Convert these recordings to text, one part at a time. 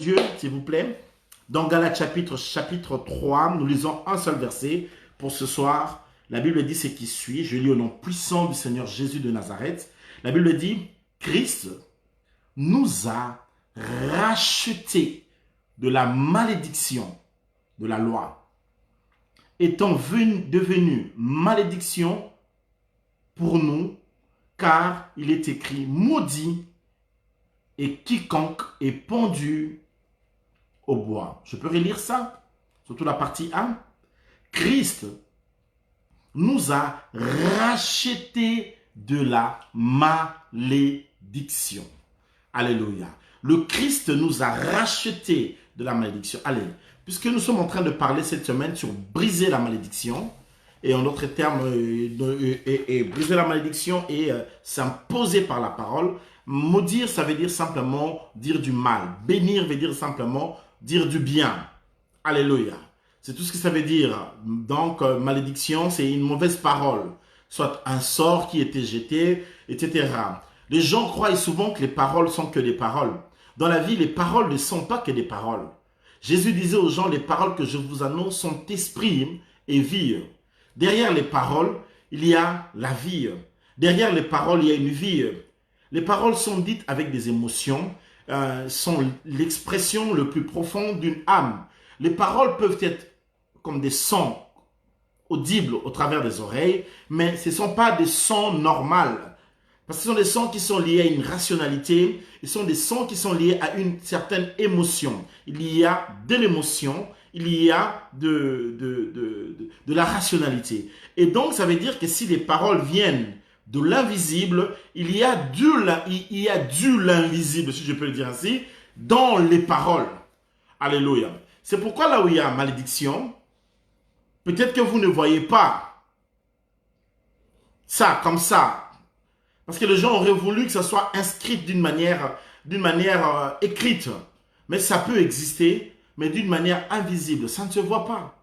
Dieu, s'il vous plaît. Dans Galates chapitre 3, nous lisons un seul verset pour ce soir. La Bible dit ce qui suit. Je lis au nom puissant du Seigneur Jésus de Nazareth. La Bible dit, Christ nous a rachetés de la malédiction de la loi, étant devenu malédiction pour nous, car il est écrit, maudit et quiconque est pendu au bois. Je peux relire ça, surtout la partie 1. Christ nous a rachetés de la malédiction. Alléluia. Le Christ nous a rachetés de la malédiction. Allez, puisque nous sommes en train de parler cette semaine sur briser la malédiction, et en d'autres termes, briser la malédiction et s'imposer par la parole. Maudire, ça veut dire simplement dire du mal. Bénir veut dire simplement dire du bien. Alléluia. C'est tout ce que ça veut dire. Donc, malédiction, c'est une mauvaise parole. Soit un sort qui était jeté, etc. Les gens croient souvent que les paroles sont que des paroles. Dans la vie, les paroles ne sont pas que des paroles. Jésus disait aux gens, les paroles que je vous annonce sont esprit et vie. Derrière les paroles, il y a la vie. Derrière les paroles, il y a une vie. Les paroles sont dites avec des émotions, sont l'expression le plus profonde d'une âme. Les paroles peuvent être comme des sons audibles au travers des oreilles, mais ce ne sont pas des sons normaux. Parce que ce sont des sons qui sont liés à une rationalité, ce sont des sons qui sont liés à une certaine émotion. Il y a de l'émotion, il y a de la rationalité. Et donc, ça veut dire que si les paroles viennent de l'invisible, il y a du l'invisible, si je peux le dire ainsi, dans les paroles. Alléluia. C'est pourquoi là où il y a malédiction, peut-être que vous ne voyez pas ça comme ça. Parce que les gens auraient voulu que ça soit inscrit d'une manière écrite. Mais ça peut exister, mais d'une manière invisible. Ça ne se voit pas.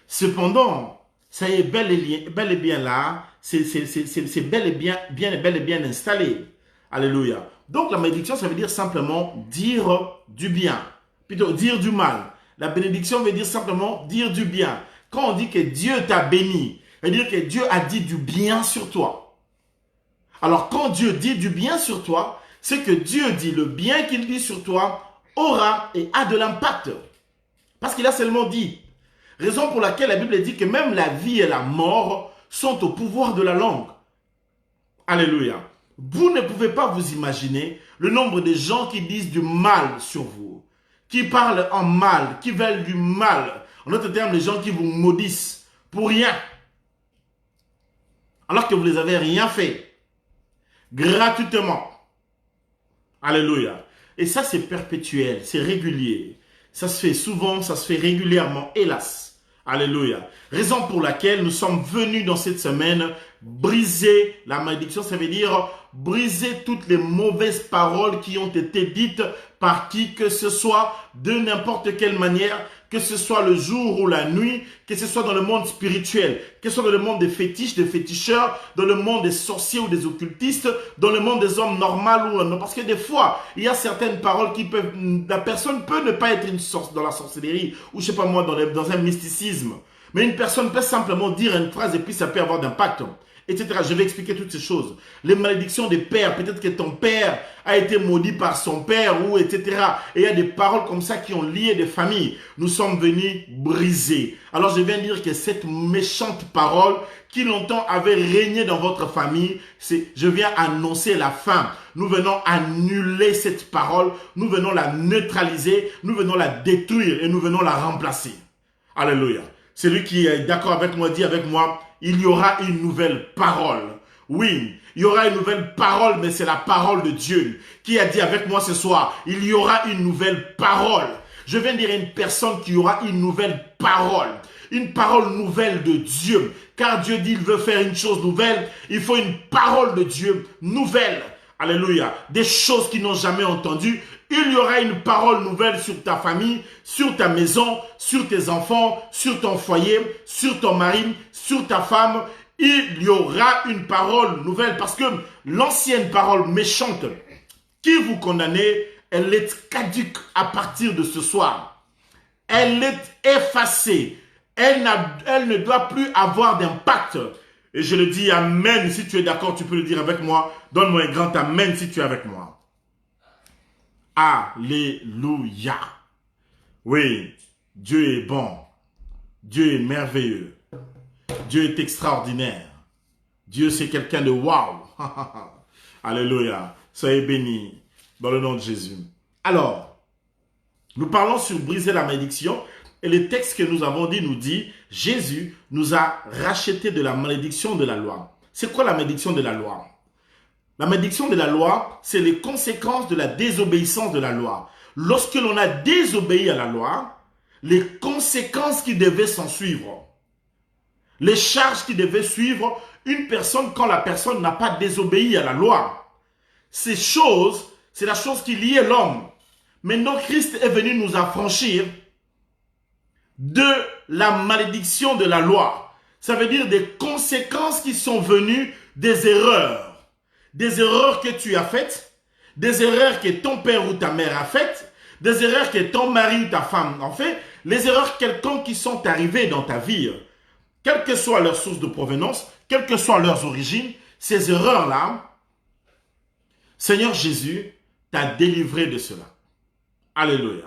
Cependant, ça est bel et bien là. C'est bel et bien installé. Alléluia. Donc la malédiction, ça veut dire simplement dire du bien. Plutôt dire du mal. La bénédiction veut dire simplement dire du bien. Quand on dit que Dieu t'a béni, ça veut dire que Dieu a dit du bien sur toi. Alors quand Dieu dit du bien sur toi, c'est que Dieu dit le bien qu'il dit sur toi aura et a de l'impact. Parce qu'il a seulement dit. Raison pour laquelle la Bible dit que même la vie et la mort sont au pouvoir de la langue. Alléluia. Vous ne pouvez pas vous imaginer le nombre de gens qui disent du mal sur vous, qui parlent en mal, qui veulent du mal. En d'autres termes, les gens qui vous maudissent pour rien. Alors que vous ne les avez rien fait. Gratuitement. Alléluia. Et ça, c'est perpétuel, c'est régulier. Ça se fait souvent, ça se fait régulièrement, hélas. Alléluia. Raison pour laquelle nous sommes venus dans cette semaine briser la malédiction. Ça veut dire briser toutes les mauvaises paroles qui ont été dites par qui que ce soit, de n'importe quelle manière, que ce soit le jour ou la nuit, que ce soit dans le monde spirituel, que ce soit dans le monde des fétiches, des féticheurs, dans le monde des sorciers ou des occultistes, dans le monde des hommes normaux ou non. Parce que des fois, il y a certaines paroles qui peuvent, la personne peut ne pas être dans la sorcellerie ou je sais pas moi, dans un mysticisme. Mais une personne peut simplement dire une phrase et puis ça peut avoir d'impact, etc. Je vais expliquer toutes ces choses. Les malédictions des pères, peut-être que ton père a été maudit par son père, ou etc. Et il y a des paroles comme ça qui ont lié des familles. Nous sommes venus briser. Alors je viens dire que cette méchante parole qui longtemps avait régné dans votre famille, je viens annoncer la fin. Nous venons annuler cette parole, nous venons la neutraliser, nous venons la détruire et nous venons la remplacer. Alléluia. Celui qui est d'accord avec moi, dit avec moi, il y aura une nouvelle parole. Oui, il y aura une nouvelle parole, mais c'est la parole de Dieu. Qui a dit avec moi ce soir, il y aura une nouvelle parole. Je viens dire à une personne qu'il y aura une nouvelle parole. Une parole nouvelle de Dieu. Car Dieu dit, il veut faire une chose nouvelle. Il faut une parole de Dieu nouvelle. Alléluia. Des choses qu'ils n'ont jamais entendues. Il y aura une parole nouvelle sur ta famille, sur ta maison, sur tes enfants, sur ton foyer, sur ton mari, sur ta femme. Il y aura une parole nouvelle parce que l'ancienne parole méchante qui vous condamnait elle est caduque à partir de ce soir. Elle est effacée. Elle ne doit plus avoir d'impact. Et je le dis amen. Si tu es d'accord, tu peux le dire avec moi. Donne-moi un grand amen si tu es avec moi. Alléluia. Oui, Dieu est bon. Dieu est merveilleux. Dieu est extraordinaire. Dieu, c'est quelqu'un de waouh. Alléluia. Soyez bénis dans le nom de Jésus. Alors, nous parlons sur briser la malédiction. Et le texte que nous avons dit nous dit, Jésus nous a rachetés de la malédiction de la loi. C'est quoi la malédiction de la loi? La malédiction de la loi, c'est les conséquences de la désobéissance de la loi. Lorsque l'on a désobéi à la loi, les conséquences qui devaient s'en suivre, les charges qui devaient suivre une personne quand la personne n'a pas désobéi à la loi. Ces choses, c'est la chose qui liait l'homme. Maintenant, Christ est venu nous affranchir de la malédiction de la loi. Ça veut dire des conséquences qui sont venues des erreurs. Des erreurs que tu as faites, des erreurs que ton père ou ta mère a faites, des erreurs que ton mari ou ta femme ont fait, les erreurs quelconques qui sont arrivées dans ta vie. Quelle que soit leur source de provenance, quelles que soient leurs origines, ces erreurs-là, Seigneur Jésus t'a délivré de cela. Alléluia.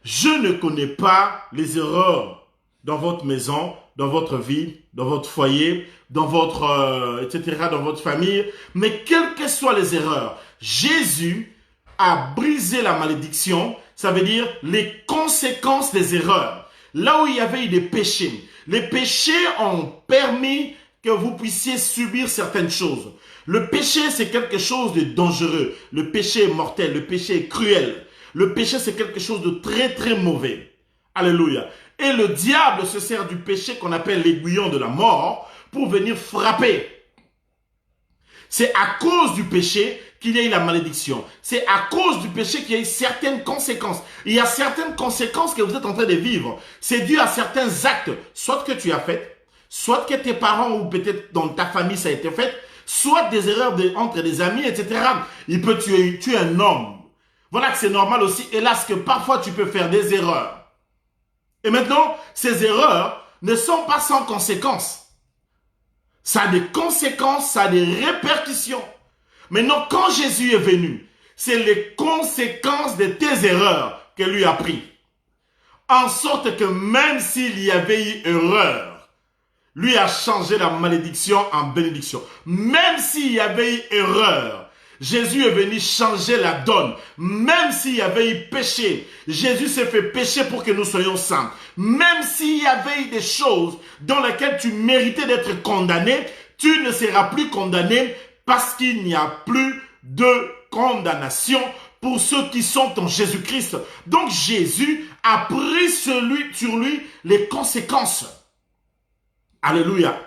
Je ne connais pas les erreurs dans votre maison, dans votre vie, dans votre foyer, dans votre, etc., dans votre famille. Mais quelles que soient les erreurs, Jésus a brisé la malédiction. Ça veut dire les conséquences des erreurs. Là où il y avait eu des péchés, les péchés ont permis que vous puissiez subir certaines choses. Le péché, c'est quelque chose de dangereux. Le péché est mortel, le péché est cruel. Le péché, c'est quelque chose de très, très mauvais. Alléluia. Et le diable se sert du péché qu'on appelle l'aiguillon de la mort pour venir frapper. C'est à cause du péché qu'il y a eu la malédiction. C'est à cause du péché qu'il y a eu certaines conséquences. Il y a certaines conséquences que vous êtes en train de vivre. C'est dû à certains actes, soit que tu as fait, soit que tes parents ou peut-être dans ta famille ça a été fait, soit des erreurs entre des amis, etc. Il peut tuer un homme. Voilà que c'est normal aussi, hélas, que parfois tu peux faire des erreurs. Et maintenant, ces erreurs ne sont pas sans conséquences. Ça a des conséquences, ça a des répercussions. Maintenant, quand Jésus est venu, c'est les conséquences de tes erreurs que lui a pris. En sorte que même s'il y avait eu erreur, lui a changé la malédiction en bénédiction. Même s'il y avait eu erreur, Jésus est venu changer la donne. Même s'il y avait eu péché, Jésus s'est fait pécher pour que nous soyons saints. Même s'il y avait eu des choses dans lesquelles tu méritais d'être condamné, tu ne seras plus condamné parce qu'il n'y a plus de condamnation pour ceux qui sont en Jésus-Christ. Donc Jésus a pris sur lui les conséquences. Alléluia.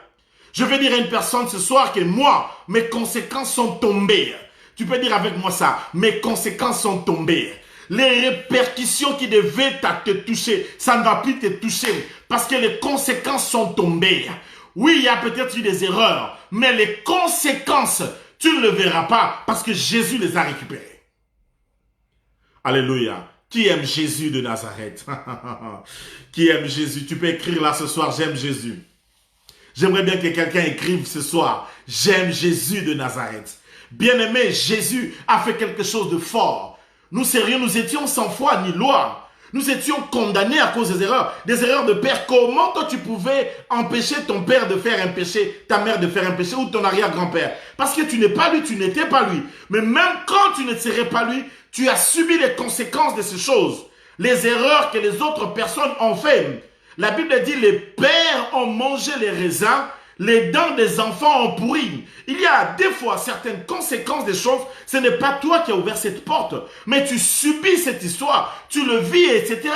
Je vais dire à une personne ce soir que moi, mes conséquences sont tombées. Tu peux dire avec moi ça, mes conséquences sont tombées. Les répercussions qui devaient te toucher, ça ne va plus te toucher parce que les conséquences sont tombées. Oui, il y a peut-être eu des erreurs, mais les conséquences, tu ne le verras pas parce que Jésus les a récupérées. Alléluia. Qui aime Jésus de Nazareth? Qui aime Jésus? Tu peux écrire là ce soir, j'aime Jésus. J'aimerais bien que quelqu'un écrive ce soir, j'aime Jésus de Nazareth. Bien-aimé, Jésus a fait quelque chose de fort. Nous étions sans foi ni loi. Nous étions condamnés à cause des erreurs de père. Comment toi tu pouvais empêcher ton père de faire un péché, ta mère de faire un péché ou ton arrière-grand-père? Parce que tu n'es pas lui, tu n'étais pas lui. Mais même quand tu ne serais pas lui, tu as subi les conséquences de ces choses. Les erreurs que les autres personnes ont fait. La Bible dit les pères ont mangé les raisins, les dents des enfants ont pourri. Il y a des fois certaines conséquences des choses. Ce n'est pas toi qui as ouvert cette porte, mais tu subis cette histoire, tu le vis, etc.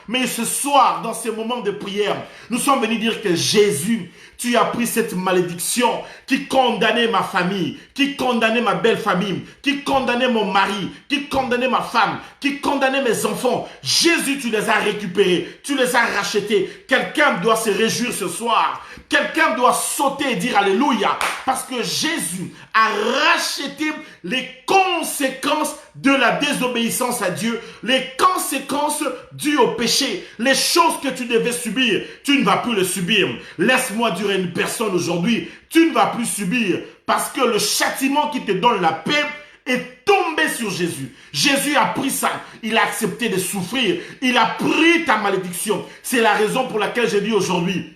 Mais ce soir, dans ces moments de prière, nous sommes venus dire que Jésus, tu as pris cette malédiction qui condamnait ma famille, qui condamnait ma belle famille, qui condamnait mon mari, qui condamnait ma femme, qui condamnait mes enfants. Jésus, tu les as récupérés, tu les as rachetés. Quelqu'un doit se réjouir ce soir. Quelqu'un doit sauter et dire Alléluia. Parce que Jésus a racheté les conséquences de la désobéissance à Dieu, les conséquences dues au péché, les choses que tu devais subir, tu ne vas plus les subir. Laisse-moi dire à une personne aujourd'hui, tu ne vas plus subir parce que le châtiment qui te donne la paix est tombé sur Jésus. Jésus a pris ça. Il a accepté de souffrir. Il a pris ta malédiction. C'est la raison pour laquelle je dis aujourd'hui,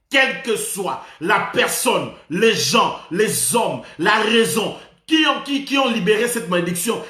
quelle que soit la personne, les gens, les hommes, la raison, qui ont libéré cette malédiction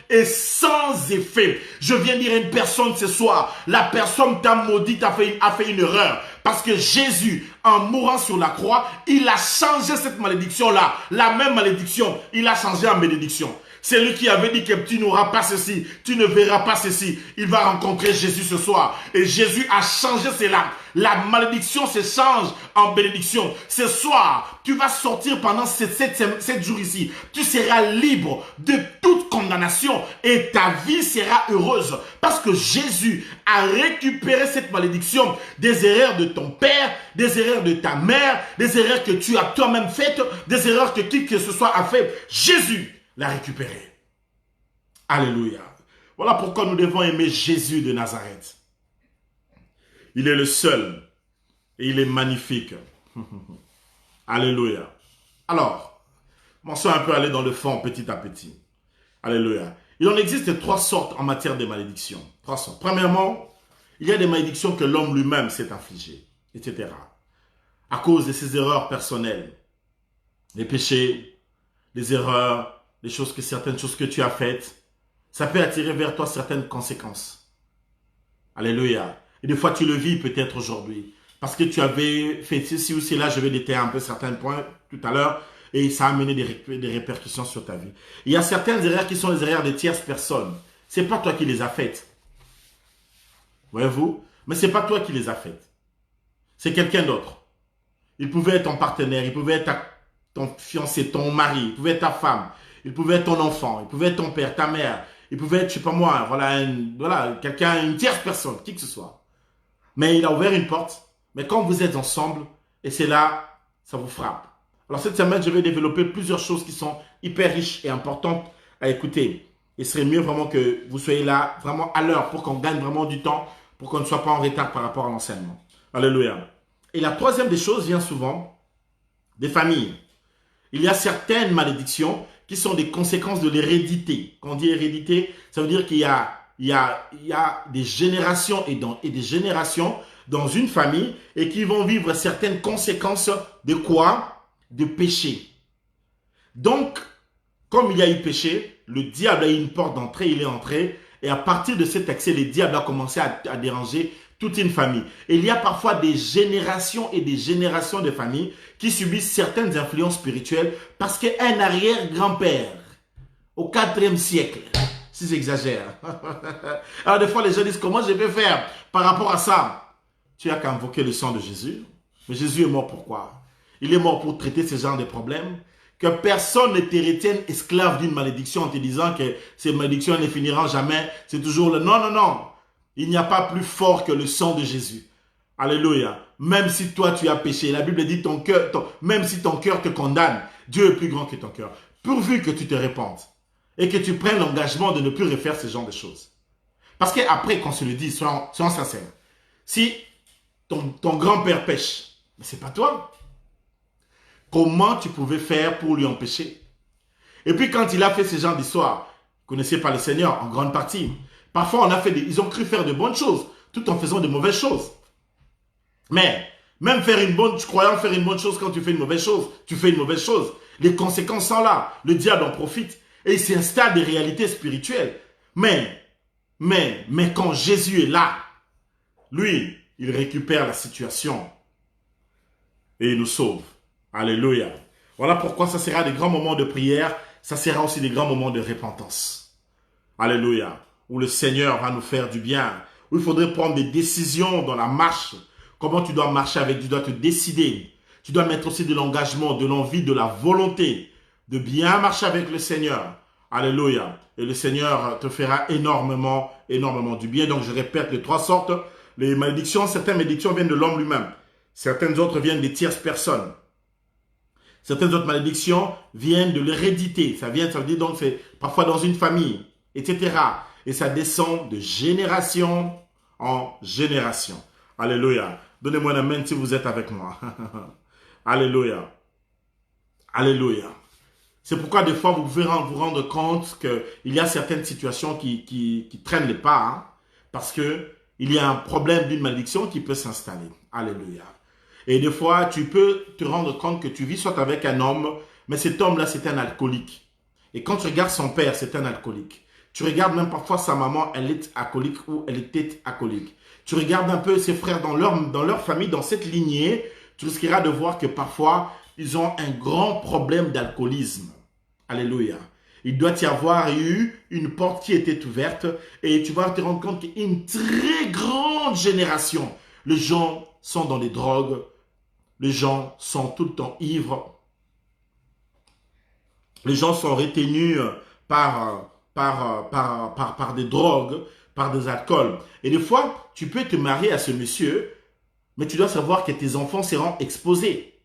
est sans effet. Je viens dire à une personne ce soir, la personne t'a maudit, a fait une erreur. Parce que Jésus, en mourant sur la croix, il a changé cette malédiction-là. La même malédiction, il a changé en bénédiction. C'est lui qui avait dit que tu n'auras pas ceci, tu ne verras pas ceci. Il va rencontrer Jésus ce soir. Et Jésus a changé cela. La malédiction se change en bénédiction. Ce soir, tu vas sortir pendant 7 jours ici. Tu seras libre de toute condamnation et ta vie sera heureuse. Parce que Jésus a récupéré cette malédiction des erreurs de ton père, des erreurs de ta mère, des erreurs que tu as toi-même faites, des erreurs que qui que ce soit a fait. Jésus l'a récupéré. Alléluia. Voilà pourquoi nous devons aimer Jésus de Nazareth. Il est le seul et il est magnifique. Alléluia. Alors, commençons un peu à aller dans le fond petit à petit. Alléluia. Il en existe 3 sortes en matière de malédictions. 3 sortes. Premièrement, il y a des malédictions que l'homme lui-même s'est infligées, etc. À cause de ses erreurs personnelles, les péchés, les erreurs, certaines choses que tu as faites, ça peut attirer vers toi certaines conséquences. Alléluia. Et des fois, tu le vis peut-être aujourd'hui. Parce que tu avais fait ceci ou cela, je vais détailler un peu certains points tout à l'heure, et ça a amené des répercussions sur ta vie. Il y a certaines erreurs qui sont les erreurs de tierces personnes. Ce n'est pas toi qui les as faites. Voyez-vous? Mais ce n'est pas toi qui les as faites. C'est quelqu'un d'autre. Il pouvait être ton partenaire, il pouvait être ton fiancé, ton mari, il pouvait être ta femme, il pouvait être ton enfant, il pouvait être ton père, ta mère, il pouvait être, je sais pas moi, voilà quelqu'un, une tierce personne, qui que ce soit. Mais il a ouvert une porte, mais quand vous êtes ensemble, et c'est là, ça vous frappe. Alors cette semaine, je vais développer plusieurs choses qui sont hyper riches et importantes à écouter. Il serait mieux vraiment que vous soyez là, vraiment à l'heure, pour qu'on gagne vraiment du temps, pour qu'on ne soit pas en retard par rapport à l'enseignement. Alléluia. Et la troisième des choses vient souvent des familles. Il y a certaines malédictions qui sont des conséquences de l'hérédité. Quand on dit hérédité, ça veut dire qu'il y a des générations et des générations dans une famille et qui vont vivre certaines conséquences de quoi? De péché. Donc, comme il y a eu péché, le diable a eu une porte d'entrée, il est entré, et à partir de cet accès, le diable a commencé à déranger toute une famille. Et il y a parfois des générations et des générations de familles qui subissent certaines influences spirituelles parce qu'un arrière-grand-père au 4e siècle, si j'exagère. Alors des fois les gens disent comment je vais faire par rapport à ça? Tu as qu'à invoquer le sang de Jésus. Mais Jésus est mort pourquoi? Il est mort pour traiter ce genre de problèmes. Que personne ne te retienne esclave d'une malédiction en te disant que ces malédictions ne finiront jamais. C'est toujours le non, non, non. Il n'y a pas plus fort que le sang de Jésus. Alléluia. Même si toi tu as péché, la Bible dit même si ton cœur te condamne, Dieu est plus grand que ton cœur. Pourvu que tu te répandes et que tu prennes l'engagement de ne plus refaire ce genre de choses. Parce qu'après, qu'on se le dit, soyons sincères, si ton grand-père pêche, mais c'est pas toi. Comment tu pouvais faire pour lui empêcher? Et puis quand il a fait ce genre d'histoire, vous ne connaissez pas le Seigneur en grande partie. Parfois, ils ont cru faire de bonnes choses, tout en faisant de mauvaises choses. Mais, même croyant faire une bonne chose quand tu fais une mauvaise chose, tu fais une mauvaise chose. Les conséquences sont là. Le diable en profite. Et il s'installe des réalités spirituelles. Mais quand Jésus est là, lui, il récupère la situation. Et il nous sauve. Alléluia. Voilà pourquoi ça sera des grands moments de prière. Ça sera aussi des grands moments de repentance. Alléluia. Où le Seigneur va nous faire du bien, où il faudrait prendre des décisions dans la marche. Comment tu dois marcher tu dois te décider. Tu dois mettre aussi de l'engagement, de l'envie, de la volonté de bien marcher avec le Seigneur. Alléluia. Et le Seigneur te fera énormément du bien. Donc je répète les 3 sortes. Les malédictions, certaines malédictions viennent de l'homme lui-même. Certaines autres viennent des tierces personnes. Certaines autres malédictions viennent de l'hérédité. Ça veut dire donc c'est parfois dans une famille, etc. Et ça descend de génération en génération. Alléluia. Donnez-moi un amen si vous êtes avec moi. Alléluia. Alléluia. C'est pourquoi des fois vous pouvez vous rendre compte qu'il y a certaines situations qui traînent les pas. Hein, parce qu'il y a un problème d'une malédiction qui peut s'installer. Alléluia. Et des fois, tu peux te rendre compte que tu vis soit avec un homme, mais cet homme-là, c'est un alcoolique. Et quand tu regardes son père, c'est un alcoolique. Tu regardes même parfois sa maman, elle est alcoolique ou elle était alcoolique. Tu regardes un peu ses frères dans leur famille, dans cette lignée, tu risqueras de voir que parfois, ils ont un grand problème d'alcoolisme. Alléluia. Il doit y avoir eu une porte qui était ouverte et tu vas te rendre compte qu'il y a une très grande génération. Les gens sont dans les drogues. Les gens sont tout le temps ivres. Les gens sont retenus par des drogues, par des alcools. Et des fois, tu peux te marier à ce monsieur, mais tu dois savoir que tes enfants seront exposés.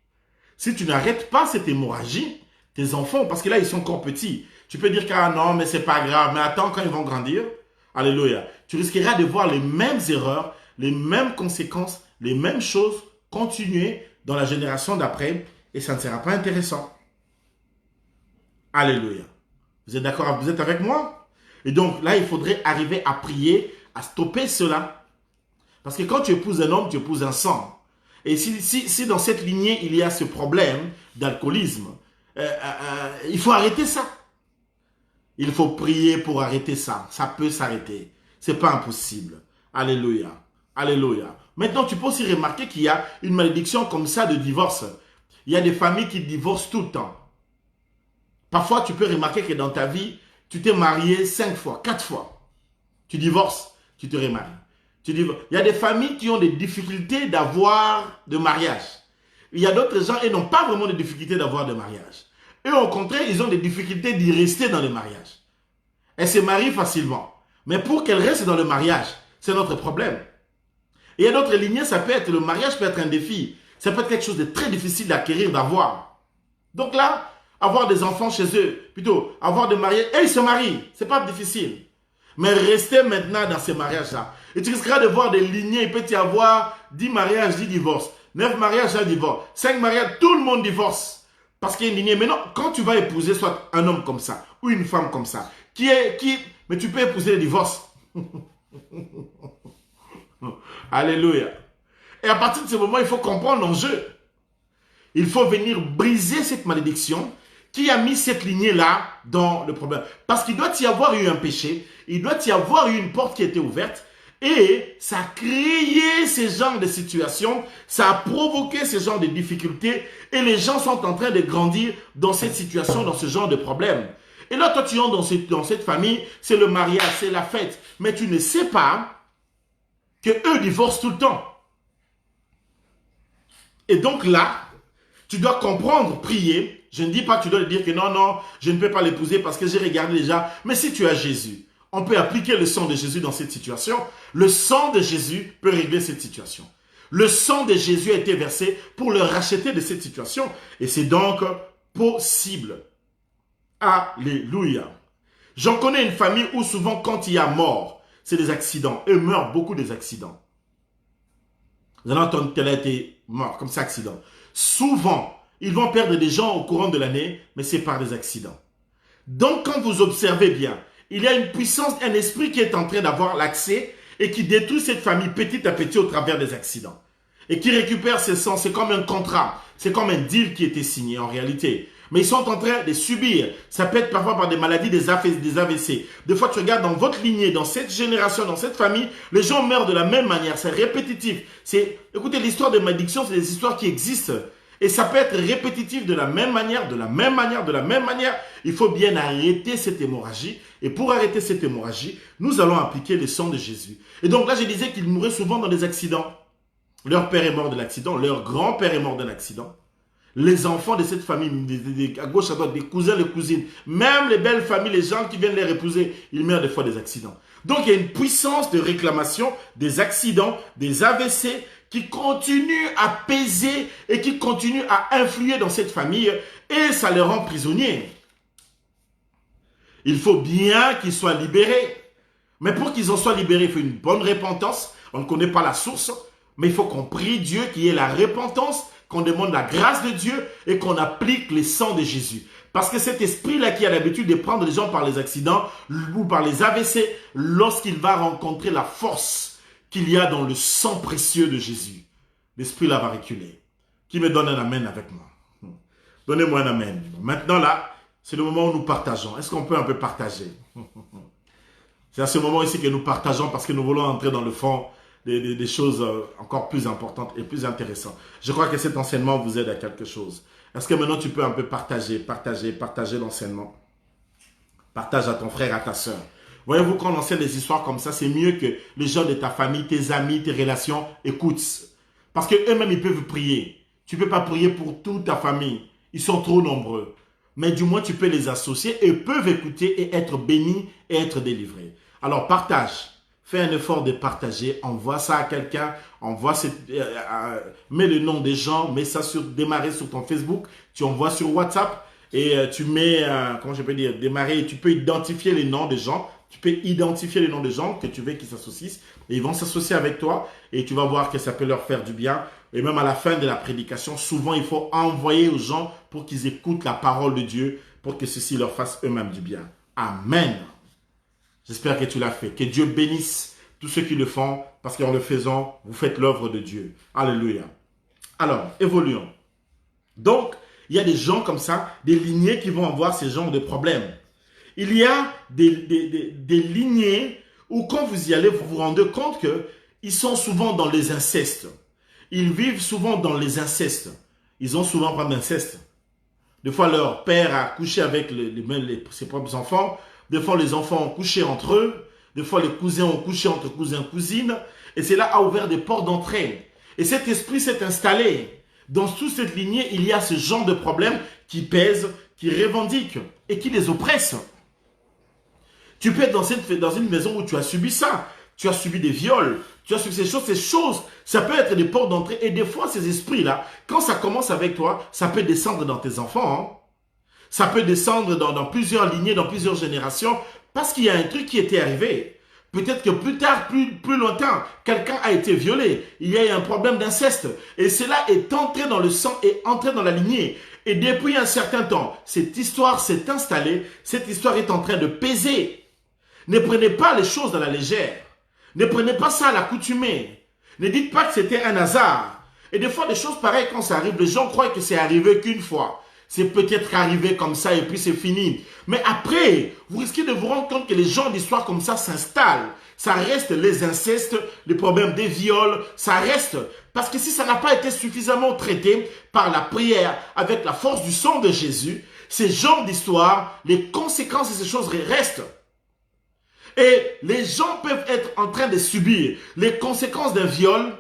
Si tu n'arrêtes pas cette hémorragie, tes enfants, parce que là, ils sont encore petits, tu peux dire que ah non, mais c'est pas grave, mais attends quand ils vont grandir. Alléluia. Tu risqueras de voir les mêmes erreurs, les mêmes conséquences, les mêmes choses continuer dans la génération d'après et ça ne sera pas intéressant. Alléluia. Vous êtes d'accord? Vous êtes avec moi? Et donc là, il faudrait arriver à prier, à stopper cela. Parce que quand tu épouses un homme, tu épouses un sang. Et si dans cette lignée, il y a ce problème d'alcoolisme, il faut arrêter ça. Il faut prier pour arrêter ça. Ça peut s'arrêter. Ce n'est pas impossible. Alléluia. Alléluia. Maintenant, tu peux aussi remarquer qu'il y a une malédiction comme ça de divorce. Il y a des familles qui divorcent tout le temps. Parfois, tu peux remarquer que dans ta vie, tu t'es marié 5 fois, 4 fois. Tu divorces, tu te remaries. Il y a des familles qui ont des difficultés d'avoir de mariage. Il y a d'autres gens qui n'ont pas vraiment de difficultés d'avoir de mariage. Eux, au contraire, ils ont des difficultés d'y rester dans le mariage. Elles se marient facilement. Mais pour qu'elles restent dans le mariage, c'est notre problème. Et il y a d'autres lignées, le mariage peut être un défi. Ça peut être quelque chose de très difficile d'acquérir, d'avoir. Donc là, avoir des enfants chez eux, plutôt avoir des mariés, et ils se marient, c'est pas difficile. Mais rester maintenant dans ces mariages-là. Et tu risqueras de voir des lignées, il peut y avoir 10 mariages, 10 divorces, 9 mariages, 1 divorce, 5 mariages, tout le monde divorce. Parce qu'il y a une lignée. Maintenant, quand tu vas épouser soit un homme comme ça, ou une femme comme ça, mais tu peux épouser le divorce. Alléluia. Et à partir de ce moment, il faut comprendre l'enjeu. Il faut venir briser cette malédiction qui a mis cette lignée-là dans le problème. Parce qu'il doit y avoir eu un péché, il doit y avoir eu une porte qui a été ouverte, et ça a créé ce genre de situation, ça a provoqué ce genre de difficultés, et les gens sont en train de grandir dans cette situation, dans ce genre de problème. Et là, toi, tu entres dans cette famille, c'est le mariage, c'est la fête, mais tu ne sais pas que eux divorcent tout le temps. Et donc là, tu dois comprendre, prier. Je ne dis pas que tu dois lui dire que non, non, je ne peux pas l'épouser parce que j'ai regardé déjà. Mais si tu as Jésus, on peut appliquer le sang de Jésus dans cette situation. Le sang de Jésus peut régler cette situation. Le sang de Jésus a été versé pour le racheter de cette situation. Et c'est donc possible. Alléluia. J'en connais une famille où souvent quand il y a mort, c'est des accidents. Eux meurent beaucoup des accidents. Vous allez entendre qu'elle a été morte comme ça, accident. Souvent, ils vont perdre des gens au courant de l'année, mais c'est par des accidents. Donc, quand vous observez bien, il y a une puissance, un esprit qui est en train d'avoir l'accès et qui détruit cette famille petit à petit au travers des accidents. Et qui récupère ses sangs, c'est comme un contrat, c'est comme un deal qui était signé en réalité. Mais ils sont en train de subir. Ça peut être parfois par des maladies, des AVC. Des fois, tu regardes dans votre lignée, dans cette génération, dans cette famille, les gens meurent de la même manière. C'est répétitif. Écoutez, l'histoire de malédiction, c'est des histoires qui existent. Et ça peut être répétitif de la même manière, de la même manière, de la même manière. Il faut bien arrêter cette hémorragie. Et pour arrêter cette hémorragie, nous allons appliquer le sang de Jésus. Et donc là, je disais qu'ils mouraient souvent dans des accidents. Leur père est mort de l'accident. Leur grand-père est mort d'un accident. Les enfants de cette famille, à gauche, à droite, des cousins, les cousines, même les belles familles, les gens qui viennent les épouser, ils meurent des fois des accidents. Donc, il y a une puissance de réclamation des accidents, des AVC qui continuent à peser et qui continuent à influer dans cette famille et ça les rend prisonniers. Il faut bien qu'ils soient libérés. Mais pour qu'ils en soient libérés, il faut une bonne repentance. On ne connaît pas la source, mais il faut qu'on prie Dieu qu'il y ait la repentance, qu'on demande la grâce de Dieu et qu'on applique le sang de Jésus. Parce que cet esprit-là qui a l'habitude de prendre les gens par les accidents ou par les AVC, lorsqu'il va rencontrer la force qu'il y a dans le sang précieux de Jésus, l'esprit-là va reculer. Qui me donne un amen avec moi? Donnez-moi un amen. Maintenant là, c'est le moment où nous partageons. Est-ce qu'on peut un peu partager? C'est à ce moment ici que nous partageons parce que nous voulons entrer dans le fond des choses encore plus importantes et plus intéressantes. Je crois que cet enseignement vous aide à quelque chose. Est-ce que maintenant tu peux un peu partager l'enseignement? Partage à ton frère, à ta soeur. Voyez-vous, quand on enseigne des histoires comme ça, c'est mieux que les gens de ta famille, tes amis, tes relations écoutent. Parce qu'eux-mêmes, ils peuvent prier. Tu ne peux pas prier pour toute ta famille. Ils sont trop nombreux. Mais du moins, tu peux les associer et peuvent écouter et être bénis et être délivrés. Alors, partage. Fais un effort de partager. Envoie ça à quelqu'un. Mets le nom des gens. Mets ça démarrer sur ton Facebook. Tu envoies sur WhatsApp. Et tu mets, comment je peux dire, démarrer. Tu peux identifier les noms des gens. Tu peux identifier les noms des gens que tu veux qu'ils s'associent. Et ils vont s'associer avec toi. Et tu vas voir que ça peut leur faire du bien. Et même à la fin de la prédication, souvent, il faut envoyer aux gens pour qu'ils écoutent la parole de Dieu, pour que ceci leur fasse eux-mêmes du bien. Amen. J'espère que tu l'as fait. Que Dieu bénisse tous ceux qui le font, parce qu'en le faisant, vous faites l'œuvre de Dieu. Alléluia. Alors, évoluons. Donc, il y a des gens comme ça, des lignées qui vont avoir ce genre de problèmes. Il y a des lignées où quand vous y allez, vous vous rendez compte qu'ils sont souvent dans les incestes. Ils vivent souvent dans les incestes. Ils ont souvent problème d'inceste. Des fois, leur père a couché avec ses propres enfants. Des fois, les enfants ont couché entre eux. Des fois, les cousins ont couché entre cousins et cousines. Et cela a ouvert des portes d'entrée. Et cet esprit s'est installé. Dans toute cette lignée, il y a ce genre de problème qui pèse, qui revendique et qui les oppresse. Tu peux être dans une maison où tu as subi ça. Tu as subi des viols. Tu as subi ces choses, ça peut être des portes d'entrée. Et des fois, ces esprits-là, quand ça commence avec toi, ça peut descendre dans tes enfants. Hein. Ça peut descendre dans plusieurs lignées, dans plusieurs générations, parce qu'il y a un truc qui était arrivé. Peut-être que plus tard, plus longtemps, quelqu'un a été violé. Il y a eu un problème d'inceste. Et cela est entré dans le sang et entré dans la lignée. Et depuis un certain temps, cette histoire s'est installée. Cette histoire est en train de peser. Ne prenez pas les choses à la légère. Ne prenez pas ça à l'accoutumée. Ne dites pas que c'était un hasard. Et des fois, des choses pareilles, quand ça arrive, les gens croient que c'est arrivé qu'une fois. C'est peut-être arrivé comme ça et puis c'est fini. Mais après, vous risquez de vous rendre compte que les gens d'histoire comme ça s'installent. Ça reste les incestes, les problèmes des viols, ça reste. Parce que si ça n'a pas été suffisamment traité par la prière, avec la force du sang de Jésus, ces genres d'histoire, les conséquences de ces choses restent. Et les gens peuvent être en train de subir les conséquences d'un viol,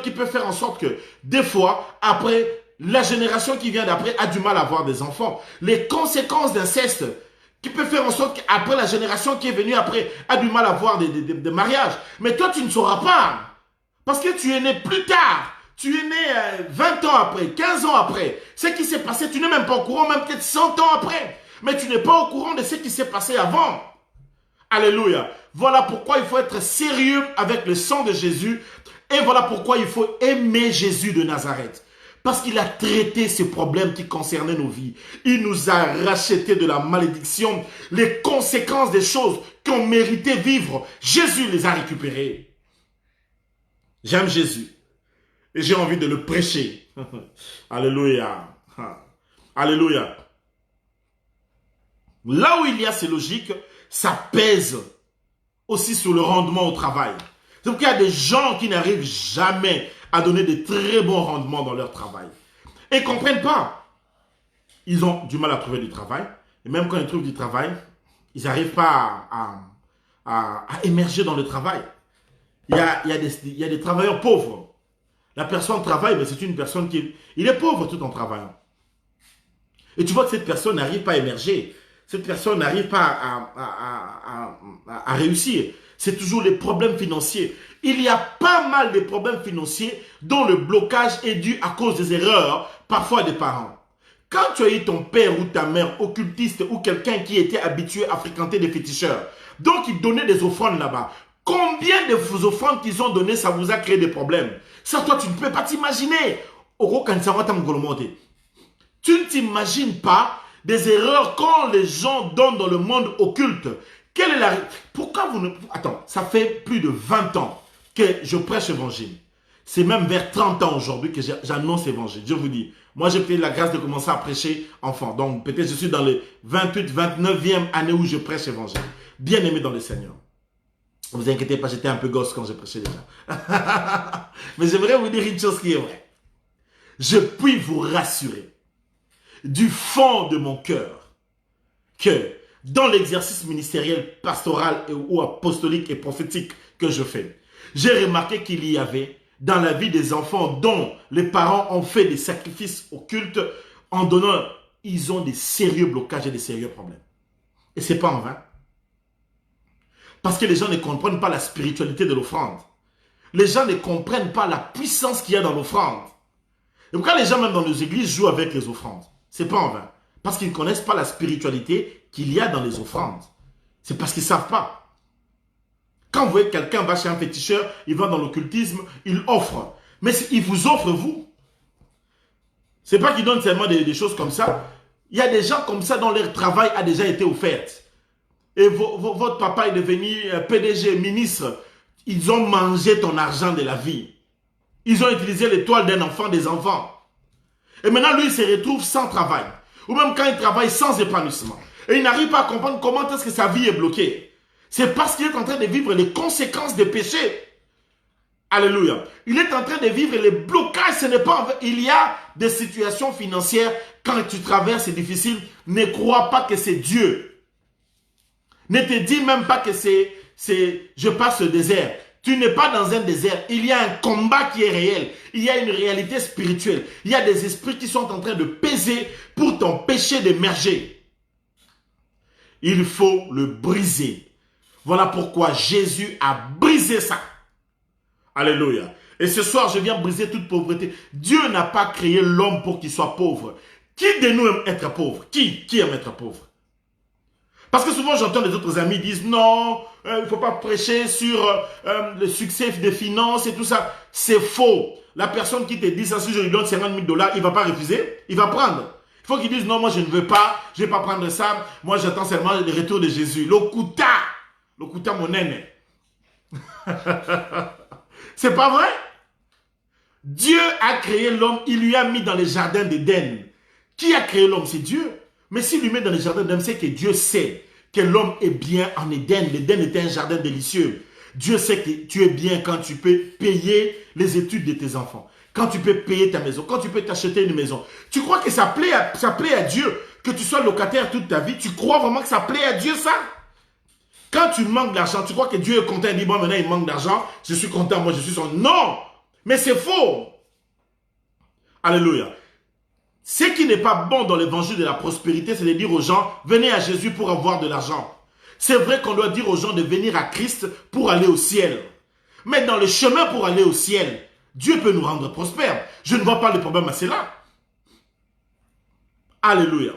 qui peut faire en sorte que, des fois, après, la génération qui vient d'après a du mal à avoir des enfants. Les conséquences d'inceste, qui peut faire en sorte qu'après, la génération qui est venue après a du mal à avoir des mariages. Mais toi, tu ne sauras pas. Parce que tu es né plus tard. Tu es né 20 ans après, 15 ans après. Ce qui s'est passé, tu n'es même pas au courant, même peut-être 100 ans après. Mais tu n'es pas au courant de ce qui s'est passé avant. Alléluia. Voilà pourquoi il faut être sérieux avec le sang de Jésus. Et voilà pourquoi il faut aimer Jésus de Nazareth. Parce qu'il a traité ces problèmes qui concernaient nos vies. Il nous a racheté de la malédiction. Les conséquences des choses qu'on méritait vivre, Jésus les a récupérées. J'aime Jésus. Et j'ai envie de le prêcher. Alléluia. Alléluia. Là où il y a ces logiques, ça pèse aussi sur le rendement au travail. C'est pourquoi il y a des gens qui n'arrivent jamais à donner de très bons rendements dans leur travail. Et ils ne comprennent pas. Ils ont du mal à trouver du travail. Et même quand ils trouvent du travail, ils n'arrivent pas à émerger dans le travail. Il y a des travailleurs pauvres. La personne travaille, mais c'est une personne il est pauvre tout en travaillant. Et tu vois que cette personne n'arrive pas à émerger. Cette personne n'arrive pas à réussir. c'est toujours les problèmes financiers. Il y a pas mal de problèmes financiers dont le blocage est dû à cause des erreurs, parfois des parents. Quand tu as eu ton père ou ta mère occultiste ou quelqu'un qui était habitué à fréquenter des féticheurs, donc ils donnaient des offrandes là-bas, combien de vos offrandes qu'ils ont données, ça vous a créé des problèmes? Ça, toi, tu ne peux pas t'imaginer. Tu ne t'imagines pas des erreurs quand les gens donnent dans le monde occulte. Quelle est la... Pourquoi vous ne... Attends, ça fait plus de 20 ans que je prêche l'évangile. C'est même vers 30 ans aujourd'hui que j'annonce l'évangile. Je vous dis, moi j'ai pris la grâce de commencer à prêcher enfant. Donc peut-être je suis dans les 28, 29e année où je prêche l'évangile. Bien aimé dans le Seigneur. Ne vous inquiétez pas, j'étais un peu gosse quand j'ai prêché déjà. Mais j'aimerais vous dire une chose qui est vraie. Je puis vous rassurer du fond de mon cœur que dans l'exercice ministériel, pastoral ou apostolique et prophétique que je fais, j'ai remarqué qu'il y avait dans la vie des enfants dont les parents ont fait des sacrifices occultes en donnant, ils ont des sérieux blocages et des sérieux problèmes. Et ce n'est pas en vain. Parce que les gens ne comprennent pas la spiritualité de l'offrande. Les gens ne comprennent pas la puissance qu'il y a dans l'offrande. Et pourquoi les gens, même dans nos églises, jouent avec les offrandes? Ce n'est pas en vain. Parce qu'ils ne connaissent pas la spiritualité qu'il y a dans les offrandes. C'est parce qu'ils ne savent pas. Quand vous voyez quelqu'un va chez un féticheur, il va dans l'occultisme, il offre. Mais il vous offre vous. Ce n'est pas qu'il donne seulement des choses comme ça. Il y a des gens comme ça dont leur travail a déjà été offert. Et votre papa est devenu PDG, ministre. Ils ont mangé ton argent de la vie. Ils ont utilisé l'étoile d'un enfant, des enfants. Et maintenant, lui, il se retrouve sans travail. Ou même quand il travaille sans épanouissement. Et il n'arrive pas à comprendre comment est-ce que sa vie est bloquée. C'est parce qu'il est en train de vivre les conséquences des péchés. Alléluia. Il est en train de vivre les blocages. Ce n'est pas... Il y a des situations financières. Quand tu traverses, c'est difficile. Ne crois pas que c'est Dieu. Ne te dis même pas que c'est je passe le désert. Tu n'es pas dans un désert. Il y a un combat qui est réel. Il y a une réalité spirituelle. Il y a des esprits qui sont en train de peser pour t'empêcher d'émerger. Il faut le briser. Voilà pourquoi Jésus a brisé ça. Alléluia. Et ce soir, je viens briser toute pauvreté. Dieu n'a pas créé l'homme pour qu'il soit pauvre. Qui de nous aime être pauvre? Qui aime être pauvre? Parce que souvent, j'entends des autres amis dire non, il ne faut pas prêcher sur le succès des finances et tout ça. C'est faux. La personne qui te dit ça, si je lui donne 50 000 $, il ne va pas refuser, il va prendre. Il faut qu'il dise non, moi je ne veux pas, je ne vais pas prendre ça. Moi j'attends seulement le retour de Jésus. L'okuta mon aîné. C'est pas vrai? Dieu a créé l'homme, il lui a mis dans les jardins d'Éden. Qui a créé l'homme? C'est Dieu. Mais s'il lui met dans les jardins d'Éden, c'est que Dieu sait que l'homme est bien en Éden. L'Éden était un jardin délicieux. Dieu sait que tu es bien quand tu peux payer les études de tes enfants. Quand tu peux payer ta maison. Quand tu peux t'acheter une maison. Tu crois que ça plaît à Dieu que tu sois locataire toute ta vie? Tu crois vraiment que ça plaît à Dieu ça? Quand tu manques d'argent, tu crois que Dieu est content? Il dit bon maintenant il manque d'argent. Je suis content, moi je suis son... Non! Mais c'est faux! Alléluia. Ce qui n'est pas bon dans l'évangile de la prospérité, c'est de dire aux gens, venez à Jésus pour avoir de l'argent. C'est vrai qu'on doit dire aux gens de venir à Christ pour aller au ciel. Mais dans le chemin pour aller au ciel, Dieu peut nous rendre prospères. Je ne vois pas le problème à cela. Alléluia.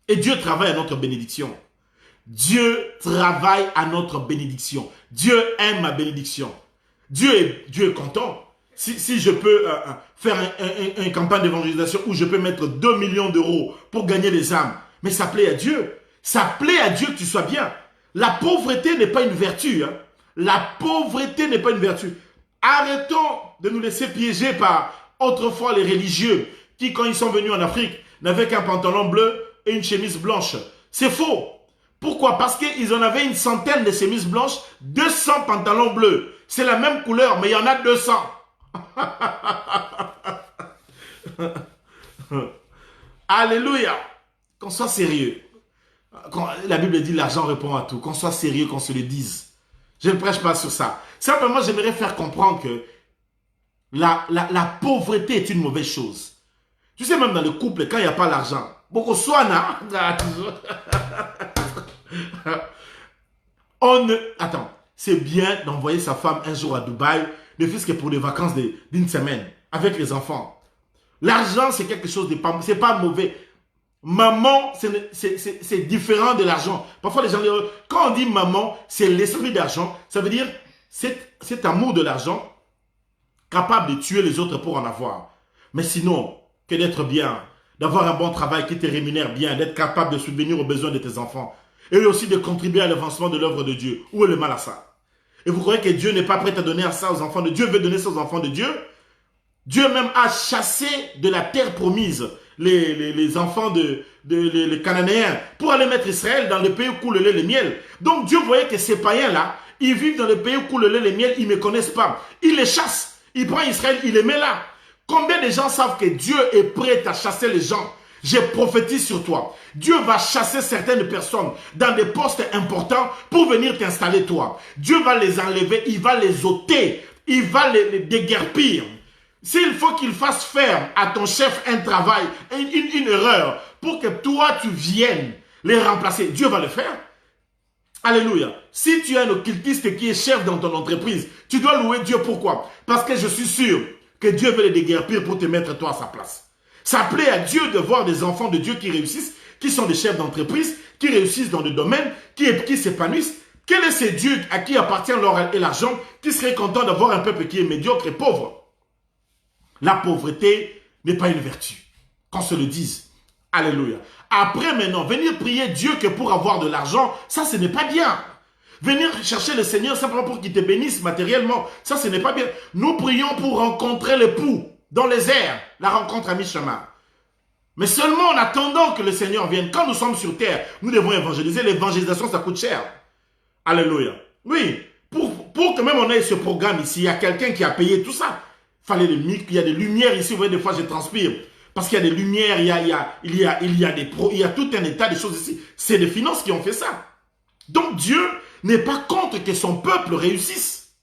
Et Dieu travaille à notre bénédiction. Dieu travaille à notre bénédiction. Dieu aime ma bénédiction. Dieu est content. Si je peux faire une campagne d'évangélisation où je peux mettre 2 millions d'euros pour gagner les âmes, mais ça plaît à Dieu. Ça plaît à Dieu que tu sois bien. La pauvreté n'est pas une vertu. Hein. La pauvreté n'est pas une vertu. Arrêtons de nous laisser piéger par autrefois les religieux qui, quand ils sont venus en Afrique, n'avaient qu'un pantalon bleu et une chemise blanche. C'est faux. Pourquoi? Parce qu'ils en avaient une centaine de chemises blanches, 200 pantalons bleus. C'est la même couleur, mais il y en a 200. Alléluia. Qu'on soit sérieux. Quand la Bible dit l'argent répond à tout. Qu'on soit sérieux, qu'on se le dise. Je ne prêche pas sur ça. Simplement, j'aimerais faire comprendre que la pauvreté est une mauvaise chose. Tu sais, même dans le couple, quand il n'y a pas l'argent, beaucoup soit Attends. c'est bien d'envoyer sa femme un jour à Dubaï, ne fût-ce que pour des vacances d'une semaine, avec les enfants. L'argent, c'est quelque chose de pas, c'est pas mauvais. Maman, c'est différent de l'argent. Parfois, les gens disent, quand on dit maman, c'est l'esprit d'argent. Ça veut dire cet amour de l'argent capable de tuer les autres pour en avoir. Mais sinon, que d'être bien, d'avoir un bon travail qui te rémunère bien, d'être capable de subvenir aux besoins de tes enfants et aussi de contribuer à l'avancement de l'œuvre de Dieu. Où est le mal à ça? Et vous croyez que Dieu n'est pas prêt à donner à ça aux enfants de Dieu? Dieu veut donner ça aux enfants de Dieu? Dieu même a chassé de la terre promise les enfants les Cananéens pour aller mettre Israël dans le pays où coule le lait et le miel. Donc Dieu voyait que ces païens-là, ils vivent dans le pays où coule le lait et le miel, ils ne me connaissent pas. Il les chasse, il prend Israël, il les met là. Combien de gens savent que Dieu est prêt à chasser les gens? Je prophétise sur toi. Dieu va chasser certaines personnes dans des postes importants pour venir t'installer toi. Dieu va les enlever, il va les ôter, il va les déguerpir. S'il faut qu'il fasse faire à ton chef un travail, une erreur, pour que toi tu viennes les remplacer, Dieu va le faire. Alléluia. Si tu es un occultiste qui est chef dans ton entreprise, tu dois louer Dieu. Pourquoi? Parce que je suis sûr que Dieu veut les déguerpir pour te mettre toi à sa place. Ça plaît à Dieu de voir des enfants de Dieu qui réussissent, qui sont des chefs d'entreprise, qui réussissent dans le domaine, qui s'épanouissent. Quel est ce Dieu à qui appartient l'or et l'argent, qui serait content d'avoir un peuple qui est médiocre et pauvre? La pauvreté n'est pas une vertu, qu'on se le dise. Alléluia. Après maintenant, venir prier Dieu que pour avoir de l'argent, ça ce n'est pas bien. Venir chercher le Seigneur simplement pour qu'il te bénisse matériellement, ça ce n'est pas bien. Nous prions pour rencontrer l'époux dans les airs, la rencontre à mi-chemin. Mais seulement en attendant que le Seigneur vienne. Quand nous sommes sur terre, nous devons évangéliser. L'évangélisation, ça coûte cher. Alléluia. Oui, pour que même on ait ce programme ici, il y a quelqu'un qui a payé tout ça. Fallait des mic, il y a des lumières ici, vous voyez, des fois je transpire. Parce qu'il y a des lumières, il y a tout un état de choses ici. C'est les finances qui ont fait ça. Donc Dieu n'est pas contre que son peuple réussisse.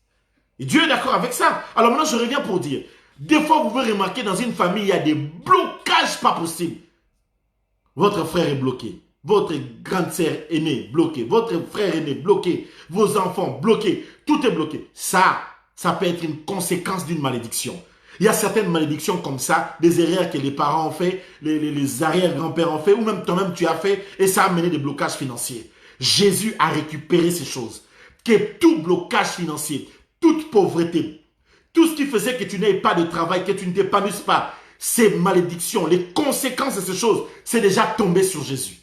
Et Dieu est d'accord avec ça. Alors maintenant je reviens pour dire, des fois vous pouvez remarquer dans une famille, il y a des blocages pas possibles. Votre frère est bloqué. Votre grande sœur aînée bloquée. Votre frère aîné bloqué. Vos enfants bloqués. Tout est bloqué. Ça peut être une conséquence d'une malédiction. Il y a certaines malédictions comme ça, des erreurs que les parents ont fait, les arrière-grands-pères ont fait, ou même toi-même tu as fait, et ça a amené des blocages financiers. Jésus a récupéré ces choses. Que tout blocage financier, toute pauvreté, tout ce qui faisait que tu n'aies pas de travail, que tu ne t'épanouisses pas, ces malédictions, les conséquences de ces choses, c'est déjà tombé sur Jésus.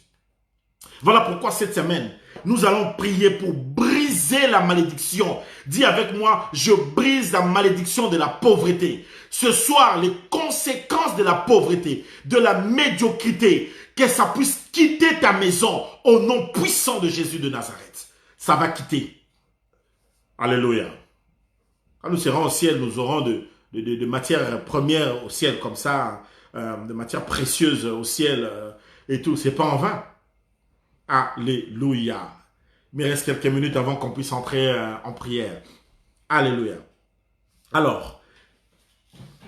Voilà pourquoi cette semaine, nous allons prier pour briser la malédiction. Dis avec moi, je brise la malédiction de la pauvreté. Ce soir, les conséquences de la pauvreté, de la médiocrité, que ça puisse quitter ta maison au nom puissant de Jésus de Nazareth. Ça va quitter. Alléluia. Quand nous serons au ciel, nous aurons de matières premières au ciel comme ça, de matières précieuses au ciel et tout. C'est pas en vain. Alléluia. Il me reste quelques minutes avant qu'on puisse entrer en prière. Alléluia. Alors,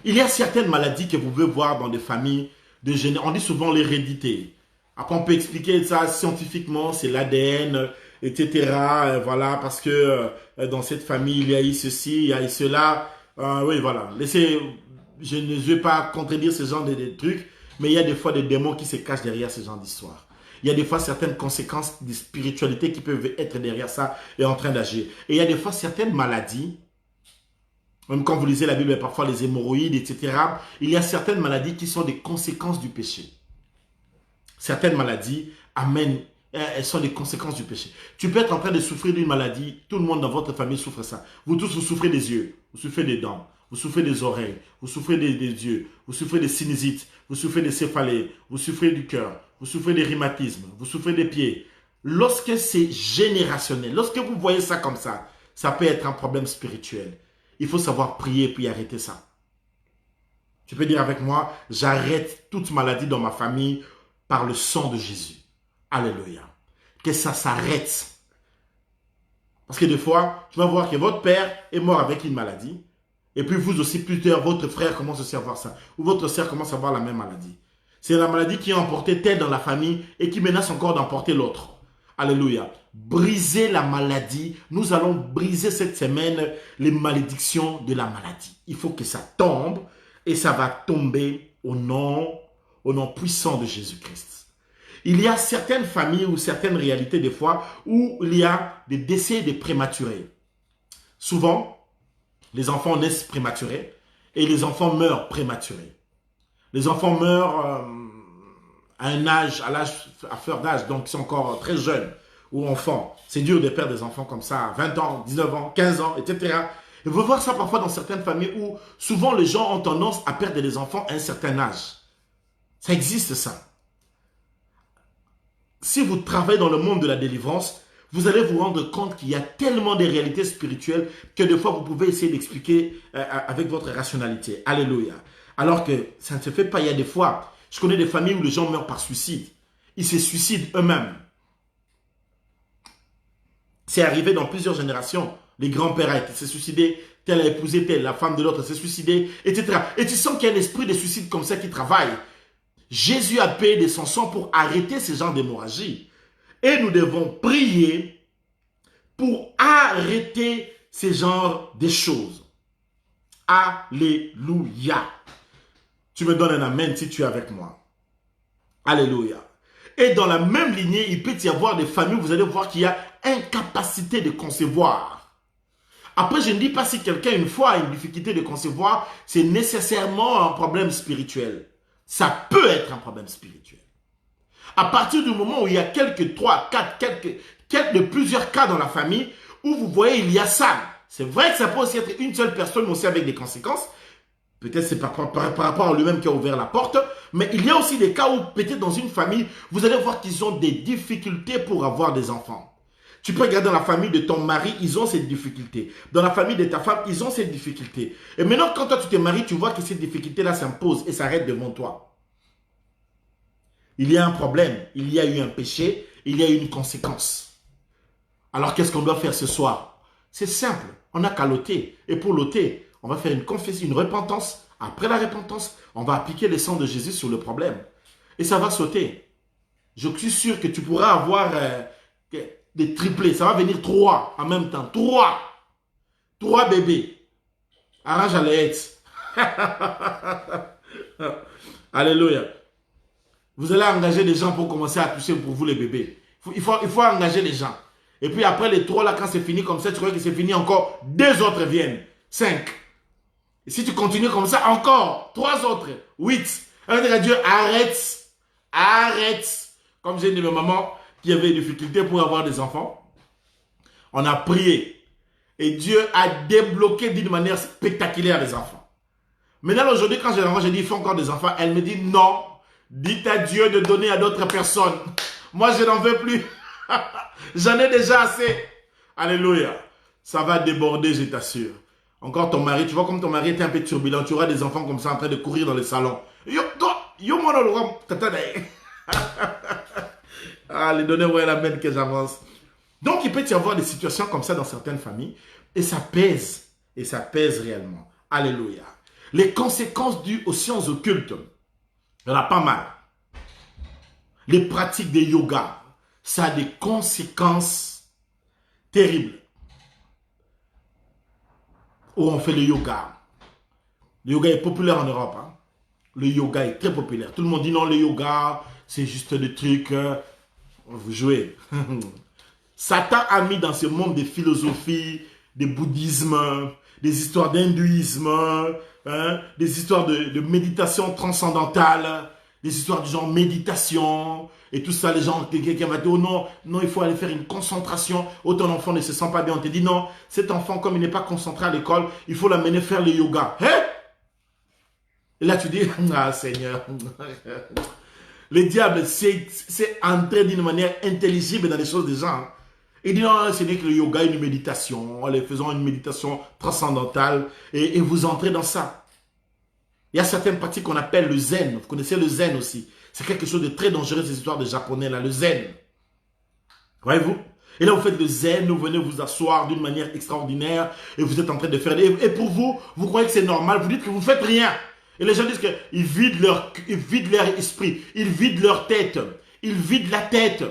il y a certaines maladies que vous pouvez voir dans des familles de génération. On dit souvent l'hérédité. Après, on peut expliquer ça scientifiquement, c'est l'ADN, etc. Voilà, parce que dans cette famille, il y a eu ceci, il y a eu cela. Oui, voilà. Je ne vais pas contredire ce genre de trucs, mais il y a des fois des démons qui se cachent derrière ce genre d'histoire. Il y a des fois certaines conséquences de spiritualité qui peuvent être derrière ça et en train d'agir. Et il y a des fois certaines maladies, même quand vous lisez la Bible, parfois les hémorroïdes, etc. Il y a certaines maladies qui sont des conséquences du péché. Certaines maladies elles sont des conséquences du péché. Tu peux être en train de souffrir d'une maladie, tout le monde dans votre famille souffre ça. Vous tous, vous souffrez des yeux, vous souffrez des dents, vous souffrez des oreilles, vous souffrez des yeux, vous souffrez des sinusites, vous souffrez des céphalées, vous souffrez du cœur, vous souffrez des rhumatismes, vous souffrez des pieds. Lorsque c'est générationnel, lorsque vous voyez ça comme ça peut être un problème spirituel. Il faut savoir prier puis arrêter ça. Tu peux dire avec moi, j'arrête toute maladie dans ma famille par le sang de Jésus. Alléluia. Que ça s'arrête. Parce que des fois, tu vas voir que votre père est mort avec une maladie. Et puis vous aussi, plus tard, votre frère commence aussi à avoir ça. Ou votre sœur commence à avoir la même maladie. C'est la maladie qui a emporté tel dans la famille et qui menace encore d'emporter l'autre. Alléluia. Briser la maladie. Nous allons briser cette semaine les malédictions de la maladie. Il faut que ça tombe et ça va tomber au nom puissant de Jésus-Christ. Il y a certaines familles ou certaines réalités des fois où il y a des décès de prématurés. Souvent, les enfants naissent prématurés et les enfants meurent prématurés. Les enfants meurent à fleur d'âge, donc ils sont encore très jeunes ou enfants. C'est dur de perdre des enfants comme ça à 20 ans, 19 ans, 15 ans, etc. Et vous voir ça parfois dans certaines familles où souvent les gens ont tendance à perdre des enfants à un certain âge. Ça existe ça. Si vous travaillez dans le monde de la délivrance, vous allez vous rendre compte qu'il y a tellement de réalités spirituelles que des fois vous pouvez essayer d'expliquer avec votre rationalité. Alléluia. Alors que ça ne se fait pas. Il y a des fois, je connais des familles où les gens meurent par suicide. Ils se suicident eux-mêmes. C'est arrivé dans plusieurs générations. Les grands-pères étaient se suicidés, tel a épousé tel, la femme de l'autre s'est suicidée, etc. Et tu sens qu'il y a un esprit de suicide comme ça qui travaille. Jésus a payé de son sang pour arrêter ce genre d'hémorragie. Et nous devons prier pour arrêter ce genre de choses. Alléluia. Tu me donnes un amen si tu es avec moi. Alléluia. Et dans la même lignée, il peut y avoir des familles où vous allez voir qu'il y a incapacité de concevoir. Après, je ne dis pas si quelqu'un une fois a une difficulté de concevoir, c'est nécessairement un problème spirituel. Ça peut être un problème spirituel. À partir du moment où il y a plusieurs cas dans la famille, où vous voyez il y a ça. C'est vrai que ça peut aussi être une seule personne, mais aussi avec des conséquences. Peut-être c'est par rapport à lui-même qui a ouvert la porte. Mais il y a aussi des cas où peut-être dans une famille, vous allez voir qu'ils ont des difficultés pour avoir des enfants. Tu peux regarder dans la famille de ton mari, ils ont ces difficultés. Dans la famille de ta femme, ils ont ces difficultés. Et maintenant, quand toi tu te maries, tu vois que ces difficultés-là s'imposent et s'arrêtent devant toi. Il y a un problème, il y a eu un péché, il y a eu une conséquence. Alors qu'est-ce qu'on doit faire ce soir? C'est simple, on n'a qu'à l'ôter. Et pour l'ôter, on va faire une confession, une repentance. Après la repentance, on va appliquer le sang de Jésus sur le problème. Et ça va sauter. Je suis sûr que tu pourras avoir des triplés. Ça va venir 3 en même temps. 3 bébés. Arrange à l'aide. Alléluia. Vous allez engager des gens pour commencer à toucher pour vous les bébés. Il faut engager des gens. Et puis après les 3 là, quand c'est fini comme ça, tu crois que c'est fini encore, 2 autres viennent. 5. Et si tu continues comme ça, encore 3 autres. 8. Alors dire à Dieu, arrête. Arrête. Comme j'ai dit ma maman qui avait des difficultés pour avoir des enfants. On a prié. Et Dieu a débloqué d'une manière spectaculaire les enfants. Maintenant aujourd'hui, quand j'ai dit, il faut encore des enfants, elle me dit non. Dites à Dieu de donner à d'autres personnes. Moi, je n'en veux plus. J'en ai déjà assez. Alléluia. Ça va déborder, je t'assure. Encore ton mari, tu vois comme ton mari était un peu turbulent, tu auras des enfants comme ça en train de courir dans les salons. Les données vont la peine que j'avance. Donc, il peut y avoir des situations comme ça dans certaines familles et ça pèse. Et ça pèse réellement. Alléluia. Les conséquences dues aux sciences occultes. Il y en a pas mal. Les pratiques de yoga, ça a des conséquences terribles. Où on fait le yoga. Le yoga est populaire en Europe. Hein. Le yoga est très populaire. Tout le monde dit non, le yoga, c'est juste des trucs. Vous jouez. Satan a mis dans ce monde des philosophies, des bouddhismes, des histoires d'hindouisme, hein, des histoires de méditation transcendantale, des histoires du genre méditation, et tout ça, les gens, quelqu'un va dire, oh non, il faut aller faire une concentration, oh ton enfant ne se sent pas bien, on te dit non, cet enfant, comme il n'est pas concentré à l'école, il faut l'amener faire le yoga. Hein? Et là tu dis, ah Seigneur, le diable c'est entré d'une manière intelligible dans les choses des gens. Il dit non, ce n'est que le yoga, une méditation, allez, faisons une méditation transcendantale, et vous entrez dans ça. Il y a certaines pratiques qu'on appelle le zen. Vous connaissez le zen aussi. C'est quelque chose de très dangereux, ces histoires de japonais là, le zen. Voyez-vous? Et là, vous faites le zen, vous venez vous asseoir d'une manière extraordinaire et vous êtes en train de faire... Et pour vous, vous croyez que c'est normal, vous dites que vous ne faites rien. Et les gens disent qu'ils vident leur esprit, ils vident leur tête, ils vident la tête.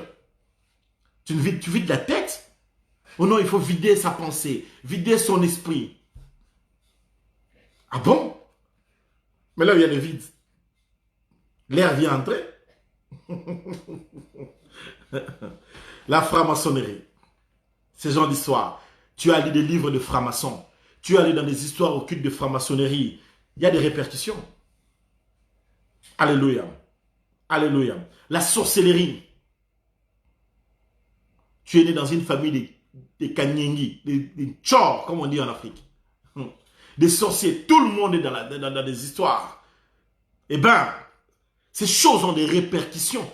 Tu vides la tête. Oh non, il faut vider sa pensée, vider son esprit. Ah bon? Mais là, il y a le vide. L'air vient entrer. La franc-maçonnerie. Ce genre d'histoire. Tu as lu des livres de francs-maçons. Tu as lu dans des histoires occultes de franc-maçonnerie. Il y a des répercussions. Alléluia. Alléluia. La sorcellerie. Tu es né dans une famille des Kanyengi, des Tchors, comme on dit en Afrique. Des sorciers. Tout le monde est dans des histoires. Eh bien, ces choses ont des répercussions.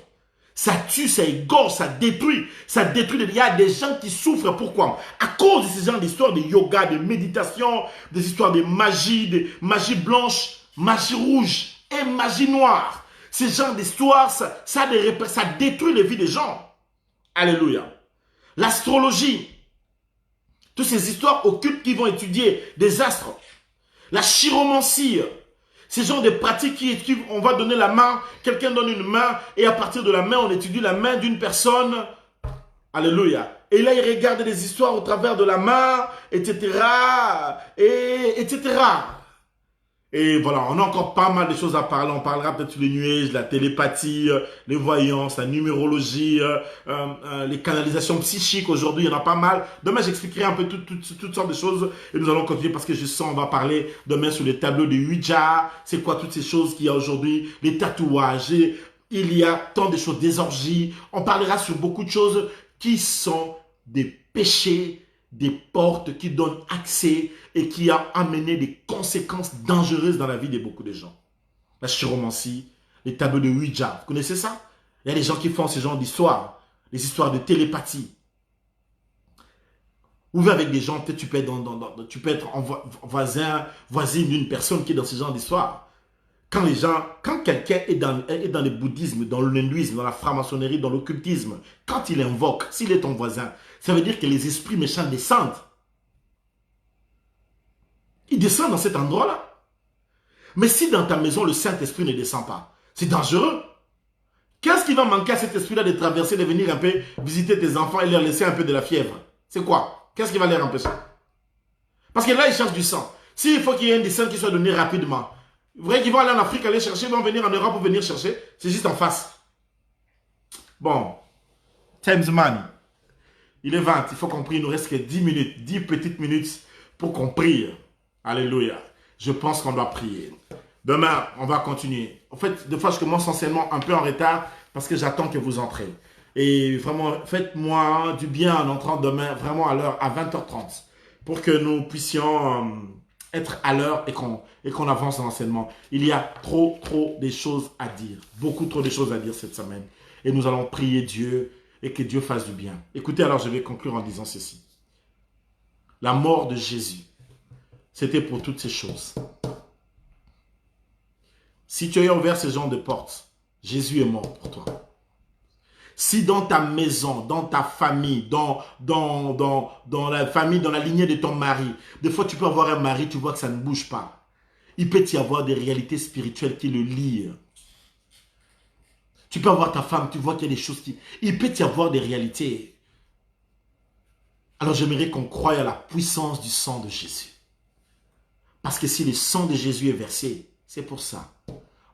Ça tue, ça égorge, ça détruit. Ça détruit. Il y a des gens qui souffrent. Pourquoi? À cause de ces genres d'histoires de yoga, de méditation, des histoires de magie blanche, magie rouge et magie noire. Ces genres d'histoires, ça détruit les vies des gens. Alléluia. L'astrologie. Toutes ces histoires occultes qui vont étudier des astres. La chiromancie. Ces genres de pratiques qui on va donner la main, quelqu'un donne une main, et à partir de la main, on étudie la main d'une personne. Alléluia. Et là, il regarde des histoires au travers de la main, etc. etc. Et voilà, on a encore pas mal de choses à parler. On parlera peut-être sur les nuages, la télépathie, les voyances, la numérologie, les canalisations psychiques. Aujourd'hui, il y en a pas mal. Demain, j'expliquerai un peu toutes sortes de choses. Et nous allons continuer parce que je sens, on va parler demain sur les tableaux de Ouija. C'est quoi toutes ces choses qu'il y a aujourd'hui? Les tatouages. Et il y a tant de choses, des orgies. On parlera sur beaucoup de choses qui sont des péchés, des portes qui donnent accès et qui a amené des conséquences dangereuses dans la vie de beaucoup de gens. La chiromancie, les tableaux de Ouija, vous connaissez ça? Il y a des gens qui font ce genre d'histoires, des histoires de télépathie. Ou avec des gens, peut-être tu peux être voisine d'une personne qui est dans ce genre d'histoire. Quand quelqu'un est dans le bouddhisme, dans l'hindouisme, dans la franc-maçonnerie, dans l'occultisme, quand il invoque, s'il est ton voisin, ça veut dire que les esprits méchants descendent. Ils descendent dans cet endroit-là. Mais si dans ta maison, le Saint-Esprit ne descend pas, c'est dangereux. Qu'est-ce qui va manquer à cet esprit-là de traverser, de venir un peu visiter tes enfants et leur laisser un peu de la fièvre? C'est quoi? Qu'est-ce qui va les empêcher? Parce que là, ils cherchent du sang. S'il faut qu'il y ait un des sang qui soit donné rapidement, vrai qu'ils vont aller en Afrique, aller chercher, ils vont venir en Europe pour venir chercher, c'est juste en face. Bon, Timesman, il est 20, il faut qu'on prie, il nous reste que 10 minutes, 10 petites minutes pour qu'on prie. Alléluia. Je pense qu'on doit prier. Demain, on va continuer. En fait, des fois, je commence essentiellement un peu en retard parce que j'attends que vous entrez. Et vraiment, faites-moi du bien en entrant demain, vraiment à l'heure, à 20h30, pour que nous puissions être à l'heure et qu'on avance dans l'enseignement. Il y a trop de choses à dire. Beaucoup trop de choses à dire cette semaine. Et nous allons prier Dieu et que Dieu fasse du bien. Écoutez, alors je vais conclure en disant ceci. La mort de Jésus, c'était pour toutes ces choses. Si tu as ouvert ce genre de porte, Jésus est mort pour toi. Si dans ta maison, dans ta famille, dans la famille, dans la lignée de ton mari, des fois tu peux avoir un mari, tu vois que ça ne bouge pas. Il peut y avoir des réalités spirituelles qui le lient. Tu peux avoir ta femme, tu vois qu'il y a des choses qui... Il peut y avoir des réalités. Alors j'aimerais qu'on croie à la puissance du sang de Jésus. Parce que si le sang de Jésus est versé, c'est pour ça.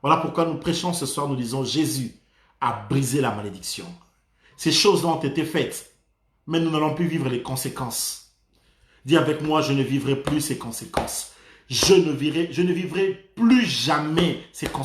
Voilà pourquoi nous prêchons ce soir, nous disons Jésus a brisé la malédiction. Ces choses ont été faites, mais nous n'allons plus vivre les conséquences. Dis avec moi, je ne vivrai plus ces conséquences. Je ne vivrai plus jamais ces conséquences.